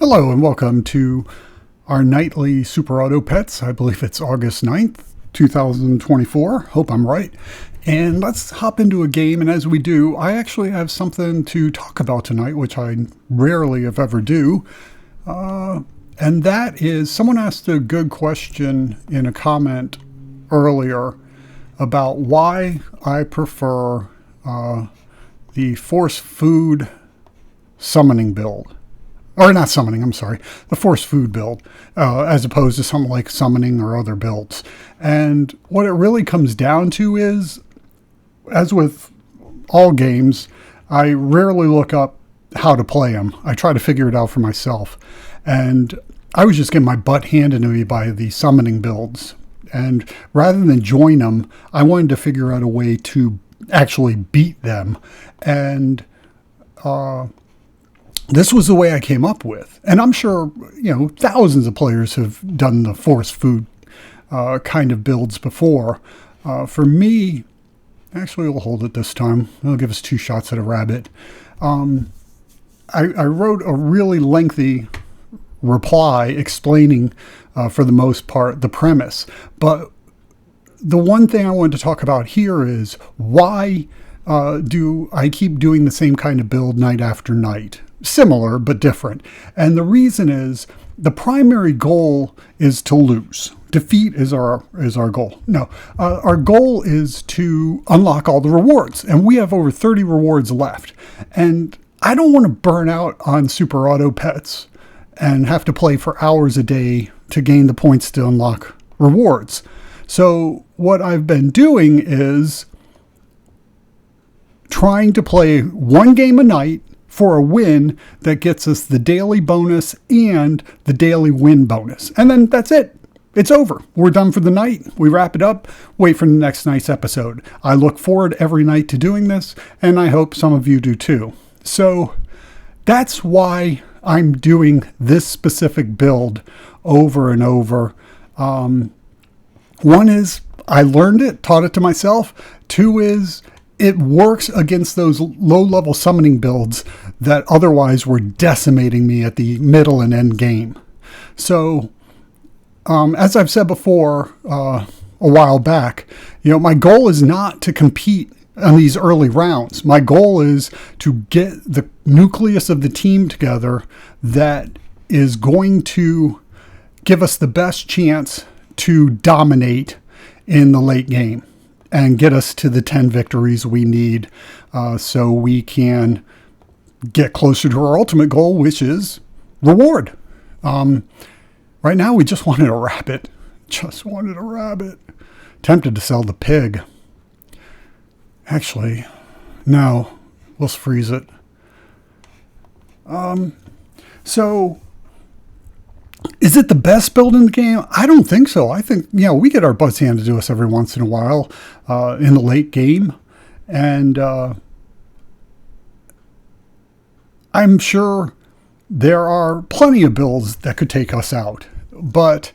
Hello and welcome to our nightly Super Auto Pets. I believe it's August 9th, 2024. Hope I'm right. And let's hop into a game. And as we do, I actually have something to talk about tonight, which I rarely, if ever, do. And that is, someone asked a good question in a comment earlier about why I prefer the Force Food summoning build. Or not summoning, I'm sorry, the Force Food build, as opposed to something like summoning or other builds. And what it really comes down to is, as with all games, I rarely look up how to play them. I try to figure it out for myself. And I was just getting my butt handed to me by the summoning builds. And rather than join them, I wanted to figure out a way to actually beat them. And this was the way I came up with. And I'm sure, thousands of players have done the Force Food kind of builds before. For me, actually, we'll hold it this time. It'll give us 2 shots at a rabbit. I wrote a really lengthy reply explaining, for the most part, the premise. But the one thing I wanted to talk about here is why do I keep doing the same kind of build night after night? Similar, but different. And the reason is the primary goal is to lose. Defeat is our goal. No, our goal is to unlock all the rewards. And we have over 30 rewards left. And I don't want to burn out on Super Auto Pets and have to play for hours a day to gain the points to unlock rewards. So what I've been doing is trying to play one game a night for a win that gets us the daily bonus and the daily win bonus. And then that's it. It's over. We're done for the night. We wrap it up, wait for the next night's episode. I look forward every night to doing this, and I hope some of you do too. So that's why I'm doing this specific build over and over. One is I learned it, taught it to myself. 2 is it works against those low-level summoning builds that otherwise were decimating me at the middle and end game. So, as I've said before a while back, my goal is not to compete on these early rounds. My goal is to get the nucleus of the team together that is going to give us the best chance to dominate in the late game and get us to the 10 victories we need so we can get closer to our ultimate goal, which is reward. Right now, we just wanted a rabbit. Tempted to sell the pig. Actually, no. Let's freeze it. So, is it the best build in the game? I don't think so. I think, we get our butts handed to us every once in a while in the late game. And I'm sure there are plenty of builds that could take us out. But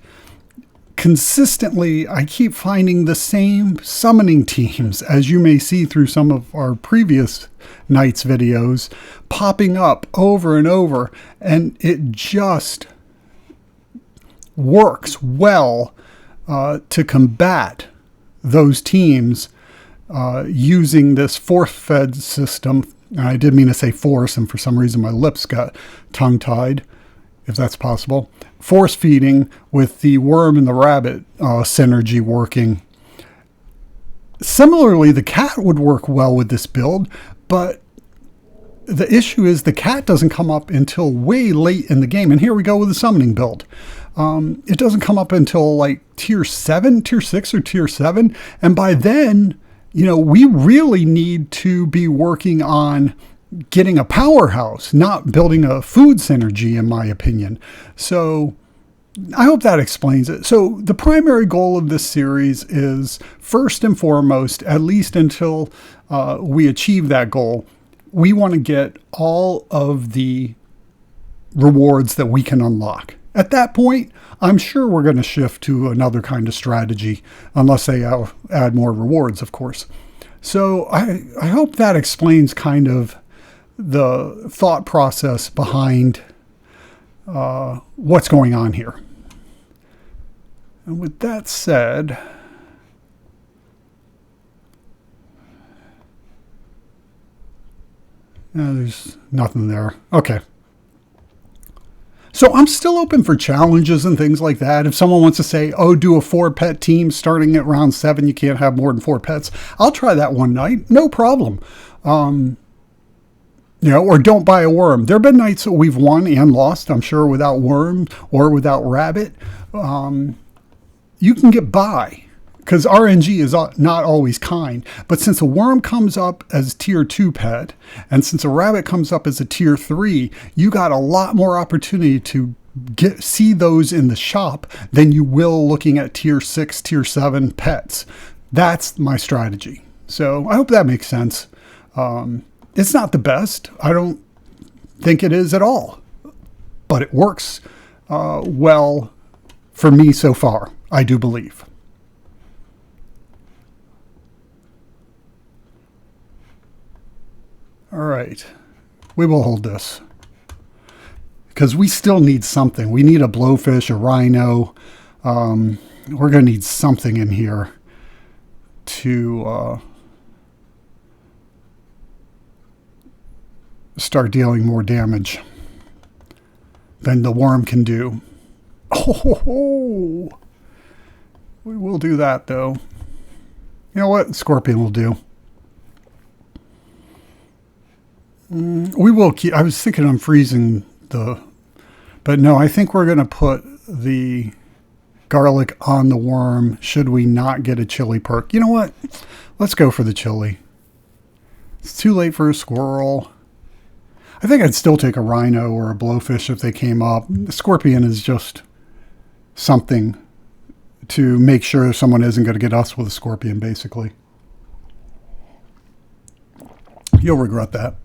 consistently, I keep finding the same summoning teams, as you may see through some of our previous night's videos, popping up over and over. And it just works well to combat those teams using this force-fed system. I did mean to say force, and for some reason my lips got tongue-tied, if that's possible. Force feeding with the worm and the rabbit synergy working. Similarly, the cat would work well with this build, but the issue is the cat doesn't come up until way late in the game. And here we go with the summoning build. It doesn't come up until like tier 6 or tier 7. And by then, we really need to be working on getting a powerhouse, not building a food synergy, in my opinion. So I hope that explains it. So the primary goal of this series is, first and foremost, at least until we achieve that goal, we want to get all of the rewards that we can unlock. At that point, I'm sure we're going to shift to another kind of strategy, unless they add more rewards, of course. So I hope that explains kind of the thought process behind what's going on here. And with that said, there's nothing there. Okay. So I'm still open for challenges and things like that. If someone wants to say, oh, do a 4-pet team starting at round 7, you can't have more than 4 pets. I'll try that one night. No problem. Or don't buy a worm. There have been nights that we've won and lost, I'm sure, without worm or without rabbit. You can get by because RNG is not always kind. But since a worm comes up as tier 2 pet, and since a rabbit comes up as a tier 3, you got a lot more opportunity to see those in the shop than you will looking at tier 6, tier 7 pets. That's my strategy. So I hope that makes sense. It's not the best. I don't think it is at all. But it works well for me so far, I do believe. All right. We will hold this. Because we still need something. We need a blowfish, a rhino. We're going to need something in here to start dealing more damage than the worm can do. Oh, we will do that, though. You know what? Scorpion will do. We will keep... I was thinking I'm freezing but no, I think we're going to put the garlic on the worm should we not get a chili perk. You know what? Let's go for the chili. It's too late for a squirrel. I think I'd still take a rhino or a blowfish if they came up. The scorpion is just something to make sure someone isn't going to get us with a scorpion, basically. You'll regret that.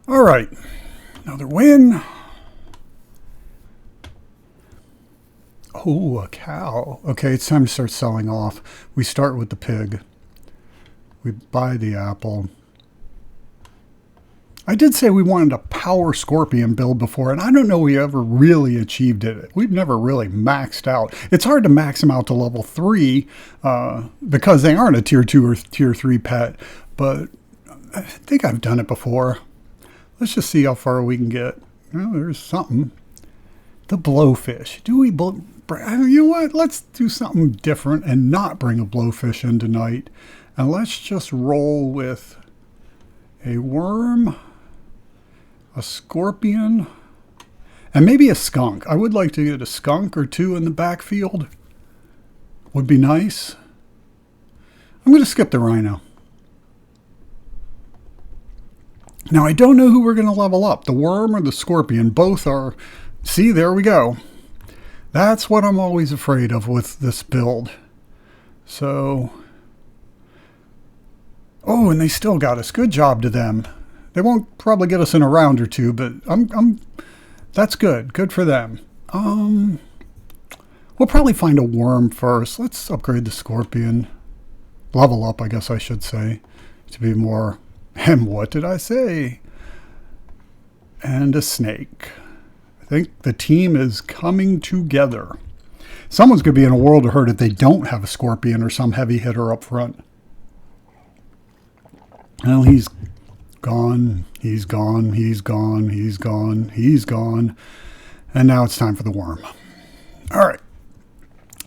All right, another win. Oh, a cow. Okay, it's time to start selling off. We start with the pig. We buy the apple. I did say we wanted a power scorpion build before, and I don't know we ever really achieved it. We've never really maxed out. It's hard to max them out to level 3 because they aren't a tier 2 or tier 3 pet, but I think I've done it before. Let's just see how far we can get. Well, there's something. The blowfish. Do we... you know what? Let's do something different and not bring a blowfish in tonight. And let's just roll with a worm, a scorpion, and maybe a skunk. I would like to get a skunk or 2 in the backfield. Would be nice. I'm going to skip the rhino. Now, I don't know who we're going to level up, the worm or the scorpion. Both are... See, there we go. That's what I'm always afraid of with this build. So... Oh, and they still got us. Good job to them. They won't probably get us in a round or 2, but that's good. Good for them. We'll probably find a worm first. Let's upgrade the scorpion. Level up, I guess I should say, to be more... And what did I say? And a snake. I think the team is coming together. Someone's going to be in a world of hurt if they don't have a scorpion or some heavy hitter up front. Well, he's gone. He's gone. He's gone. He's gone. He's gone. And now it's time for the worm. All right.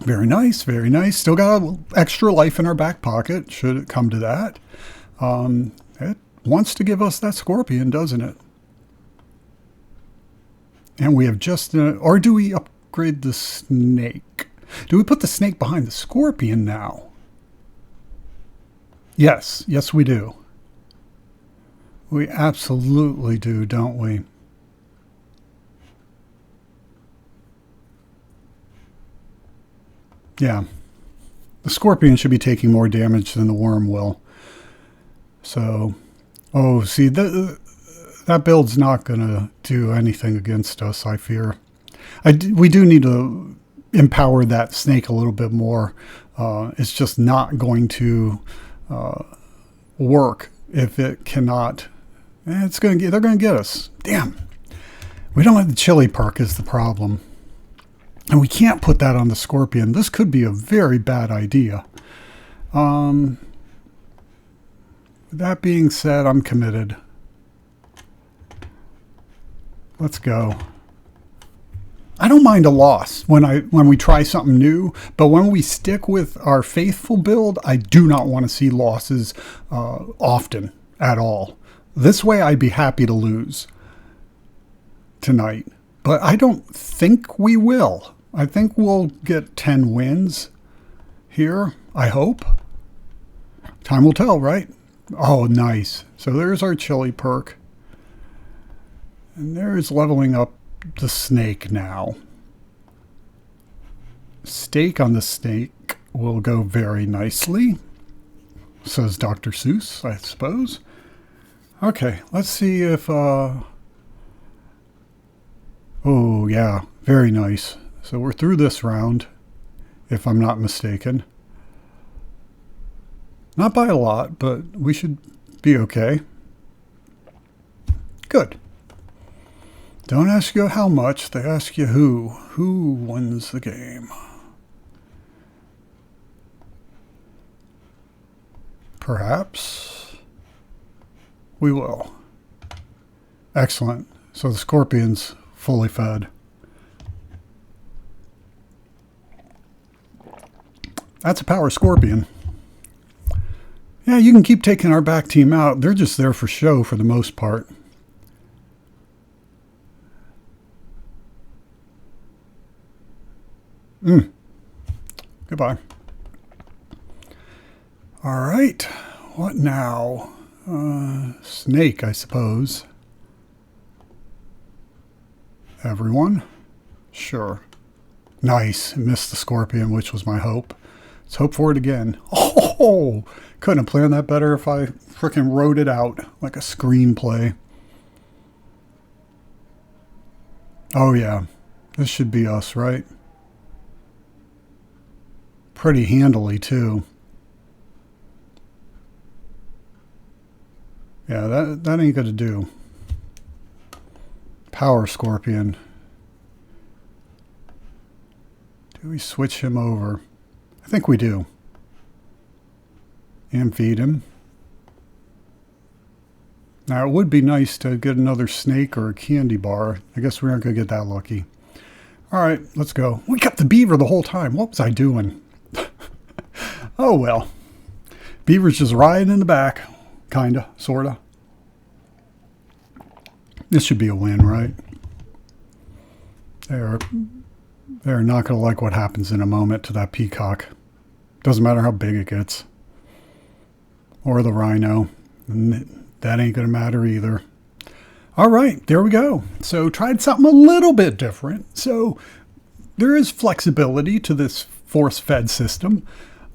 Very nice. Very nice. Still got a extra life in our back pocket, should it come to that. It wants to give us that scorpion, doesn't it? And we have just... or do we upgrade the snake? Do we put the snake behind the scorpion now? Yes. Yes, we do. We absolutely do, don't we? Yeah. The scorpion should be taking more damage than the worm will. So, oh, see, that build's not going to do anything against us, I fear. We do need to empower that snake a little bit more. It's just not going to work if it cannot They're gonna get us. Damn. We don't have the chili perk is the problem. And we can't put that on the Scorpion. This could be a very bad idea. With that being said, I'm committed. Let's go. I don't mind a loss when we try something new, but when we stick with our faithful build, I do not want to see losses often at all. This way I'd be happy to lose tonight, but I don't think we will. I think we'll get 10 wins here, I hope. Time will tell, right? Oh, nice. So there's our chili perk. And there's leveling up the snake now. Steak on the snake will go very nicely, says Dr. Seuss, I suppose. Okay, let's see if... Oh, yeah, very nice. So we're through this round, if I'm not mistaken. Not by a lot, but we should be okay. Good. Don't ask you how much, they ask you who. Who wins the game? Perhaps we will. Excellent. So the Scorpion's fully fed. That's a power Scorpion. Yeah, you can keep taking our back team out. They're just there for show for the most part. Goodbye. All right. What now? Snake, I suppose. Everyone? Sure. Nice. Missed the Scorpion, which was my hope. Let's hope for it again. Oh! Couldn't have planned that better if I frickin' wrote it out like a screenplay. Oh, yeah. This should be us, right? Pretty handily, too. Yeah, that ain't gonna do. Power Scorpion. Do we switch him over? I think we do. And feed him. Now, it would be nice to get another snake or a candy bar. I guess we aren't going to get that lucky. All right, let's go. We kept the beaver the whole time. What was I doing? Oh, well. Beaver's just riding in the back. Kinda, sorta. This should be a win, right? They're not going to like what happens in a moment to that peacock. Doesn't matter how big it gets. Or the rhino. That ain't going to matter either. All right, there we go. So tried something a little bit different. So there is flexibility to this force-fed system.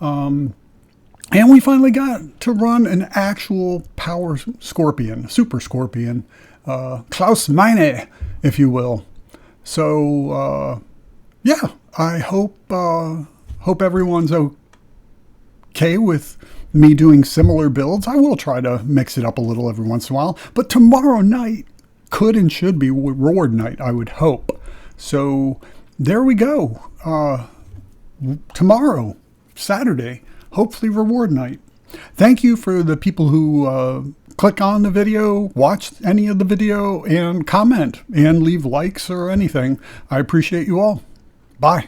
And we finally got to run an actual power Scorpion, Super Scorpion, Klaus Meine, if you will. So, yeah, I hope everyone's okay with me doing similar builds. I will try to mix it up a little every once in a while, but tomorrow night could and should be reward night, I would hope. So there we go. Tomorrow, Saturday, hopefully reward night. Thank you for the people who click on the video, watch any of the video, and comment and leave likes or anything. I appreciate you all. Bye.